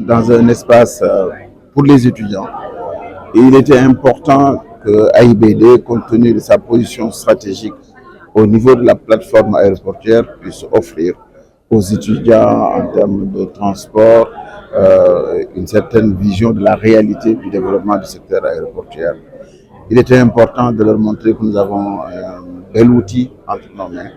dans un espace pour les étudiants. Et il était important que AIBD, compte tenu de sa position stratégique au niveau de la plateforme aéroportuaire, puisse offrir aux étudiants en termes de transport une certaine vision de la réalité du développement du secteur aéroportuaire. Il était important de leur montrer que nous avons un bel outil entre nos mains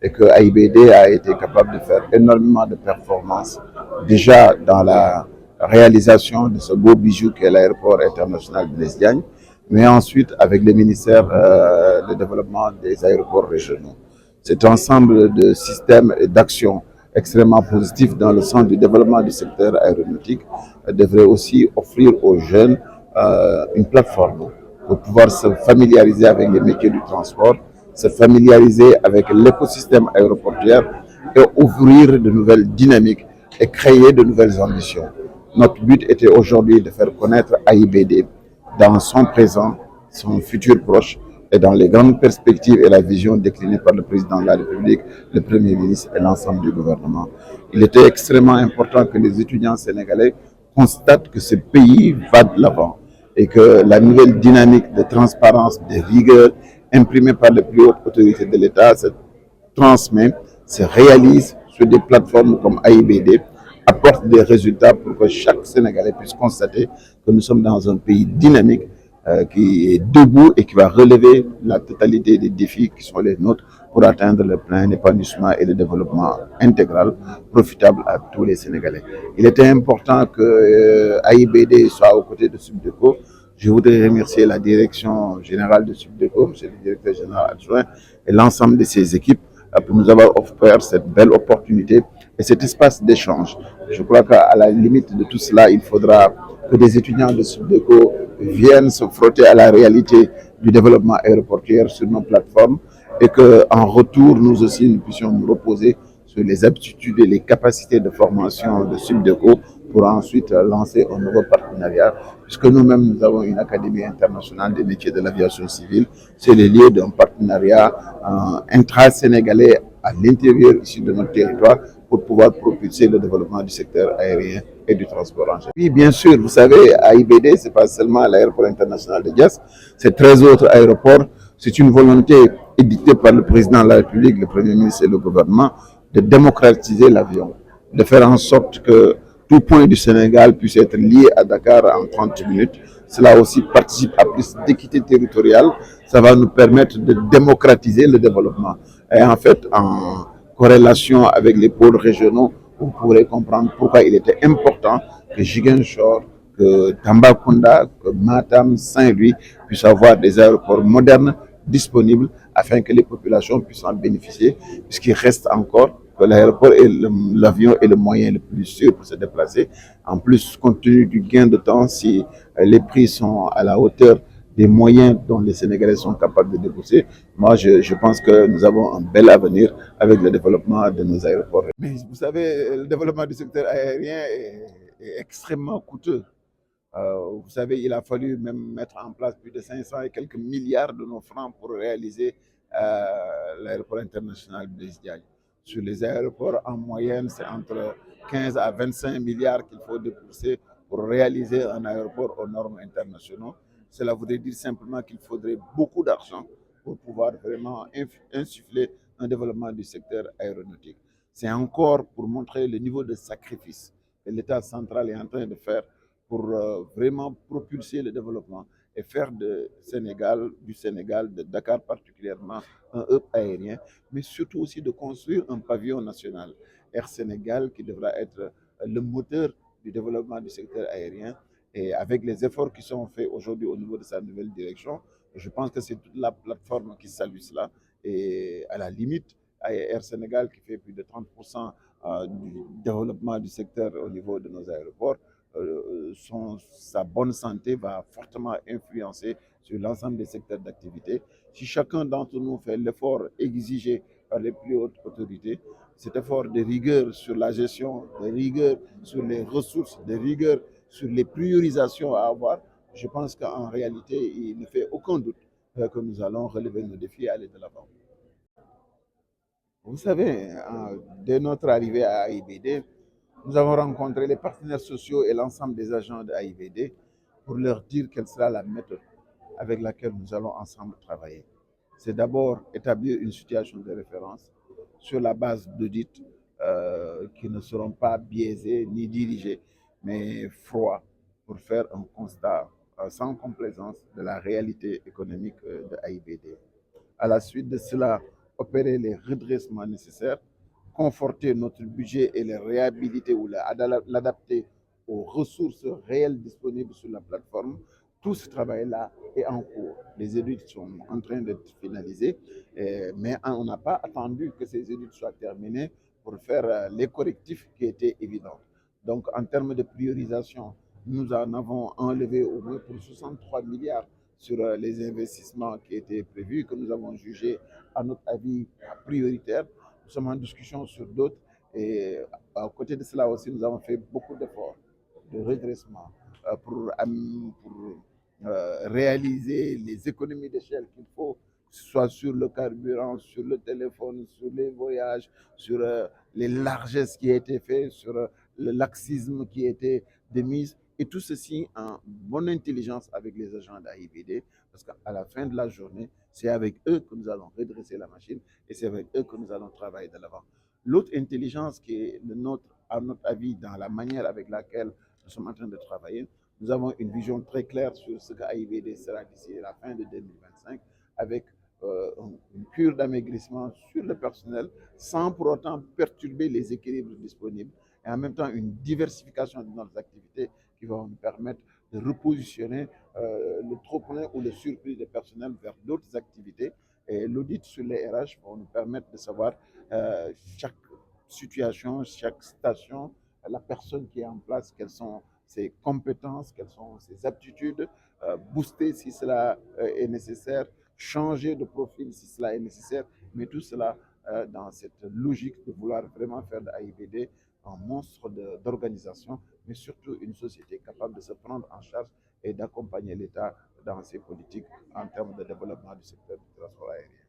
et que AIBD a été capable de faire énormément de performances déjà dans la réalisation de ce beau bijou qu'est l'aéroport international de Blaise Diagne, mais ensuite avec le ministère de développement des aéroports régionaux. Cet ensemble de systèmes et d'actions extrêmement positifs dans le sens du développement du secteur aéronautique devrait aussi offrir aux jeunes une plateforme pour pouvoir se familiariser avec les métiers du transport, se familiariser avec l'écosystème aéroportuaire et ouvrir de nouvelles dynamiques et créer de nouvelles ambitions. Notre but était aujourd'hui de faire connaître AIBD dans son présent, son futur proche et dans les grandes perspectives et la vision déclinée par le président de la République, le Premier ministre et l'ensemble du gouvernement. Il était extrêmement important que les étudiants sénégalais constatent que ce pays va de l'avant et que la nouvelle dynamique de transparence, de rigueur imprimée par les plus hautes autorités de l'État se transmet, se réalise sur des plateformes comme AIBD, apporte des résultats pour que chaque Sénégalais puisse constater que nous sommes dans un pays dynamique qui est debout et qui va relever la totalité des défis qui sont les nôtres pour atteindre le plein épanouissement et le développement intégral profitable à tous les Sénégalais. Il était important que AIBD soit aux côtés de Subdeco. Je voudrais remercier la direction générale de Subdeco, M. le directeur général adjoint, et l'ensemble de ses équipes pour nous avoir offert cette belle opportunité et cet espace d'échange. Je crois qu'à la limite de tout cela, il faudra que des étudiants de Subdeco viennent se frotter à la réalité du développement aéroportuaire sur nos plateformes et qu'en retour, nous aussi, nous puissions nous reposer sur les aptitudes et les capacités de formation de Subdeco pour ensuite lancer un nouveau partenariat, puisque nous-mêmes, nous avons une académie internationale des métiers de l'aviation civile. C'est le lieu d'un partenariat intra-sénégalais à l'intérieur ici de notre territoire pour pouvoir propulser le développement du secteur aérien et du transport en général. Oui, bien sûr, vous savez, AIBD, ce n'est pas seulement l'aéroport international de Diass, c'est 13 autres aéroports. C'est une volonté édictée par le président de la République, le Premier ministre et le gouvernement de démocratiser l'avion, de faire en sorte que tout point du Sénégal puisse être lié à Dakar en 30 minutes. Cela aussi participe à plus d'équité territoriale. Ça va nous permettre de démocratiser le développement. Et en fait, en corrélation avec les pôles régionaux, vous pourrez comprendre pourquoi il était important que Ziguinchor, que Tambacounda, que Matam, Saint-Louis puissent avoir des aéroports modernes disponibles afin que les populations puissent en bénéficier, puisqu'il reste encore que l'aéroport et l'avion est le moyen le plus sûr pour se déplacer. En plus, compte tenu du gain de temps, si les prix sont à la hauteur des moyens dont les Sénégalais sont capables de débourser, moi je pense que nous avons un bel avenir avec le développement de nos aéroports. Mais vous savez, le développement du secteur aérien est extrêmement coûteux. Vous savez, il a fallu même mettre en place plus de 500 et quelques milliards de nos francs pour réaliser l'aéroport international de Diagne. Sur les aéroports, en moyenne, c'est entre 15 à 25 milliards qu'il faut débourser pour réaliser un aéroport aux normes internationales. Cela voudrait dire simplement qu'il faudrait beaucoup d'argent pour pouvoir vraiment insuffler un développement du secteur aéronautique. C'est encore pour montrer le niveau de sacrifice que l'État central est en train de faire pour vraiment propulser le développement et faire du Sénégal, de Dakar particulièrement, un hub aérien, mais surtout aussi de construire un pavillon national, Air Sénégal, qui devra être le moteur du développement du secteur aérien. Et avec les efforts qui sont faits aujourd'hui au niveau de sa nouvelle direction, je pense que c'est toute la plateforme qui salue cela. Et à la limite, Air Sénégal, qui fait plus de 30% du développement du secteur au niveau de nos aéroports, sa bonne santé va fortement influencer sur l'ensemble des secteurs d'activité. Si chacun d'entre nous fait l'effort exigé par les plus hautes autorités, cet effort de rigueur sur la gestion, de rigueur sur les ressources, de rigueur sur les priorisations à avoir, je pense qu'en réalité, il ne fait aucun doute que nous allons relever nos défis et aller de l'avant. Vous savez, dès notre arrivée à AIBD, Nous avons rencontré les partenaires sociaux et l'ensemble des agents de AIBD pour leur dire quelle sera la méthode avec laquelle nous allons ensemble travailler. C'est d'abord établir une situation de référence sur la base d'audits qui ne seront pas biaisés ni dirigés, mais froids, pour faire un constat sans complaisance de la réalité économique de AIBD. À la suite de cela, opérer les redressements nécessaires, conforter notre budget et le réhabiliter ou l'adapter aux ressources réelles disponibles sur la plateforme. Tout ce travail-là est en cours. Les études sont en train d'être finalisées, mais on n'a pas attendu que ces études soient terminées pour faire les correctifs qui étaient évidents. Donc, en termes de priorisation, nous en avons enlevé au moins pour 63 milliards sur les investissements qui étaient prévus, que nous avons jugés, à notre avis, prioritaires. Nous sommes en discussion sur d'autres et à côté de cela aussi, nous avons fait beaucoup d'efforts de redressement pour réaliser les économies d'échelle qu'il faut, que ce soit sur le carburant, sur le téléphone, sur les voyages, sur les largesses qui étaient faites, sur le laxisme qui était démise. Et tout ceci en bonne intelligence avec les agents d'AIBD, parce qu'à la fin de la journée, c'est avec eux que nous allons redresser la machine et c'est avec eux que nous allons travailler de l'avant. L'autre intelligence qui est à notre avis, dans la manière avec laquelle nous sommes en train de travailler, nous avons une vision très claire sur ce qu'AIBD sera d'ici la fin de 2025, avec une cure d'amaigrissement sur le personnel, sans pour autant perturber les équilibres disponibles, et en même temps une diversification de nos activités qui va nous permettre de repositionner le trop-plein ou le surplus de personnel vers d'autres activités. Et l'audit sur les RH va nous permettre de savoir chaque situation, chaque station, la personne qui est en place, quelles sont ses compétences, quelles sont ses aptitudes, booster si cela est nécessaire, changer de profil si cela est nécessaire, mais tout cela dans cette logique de vouloir vraiment faire de l'AIBD un monstre d'organisation, mais surtout une société capable de se prendre en charge et d'accompagner l'État dans ses politiques en termes de développement du secteur du transport aérien.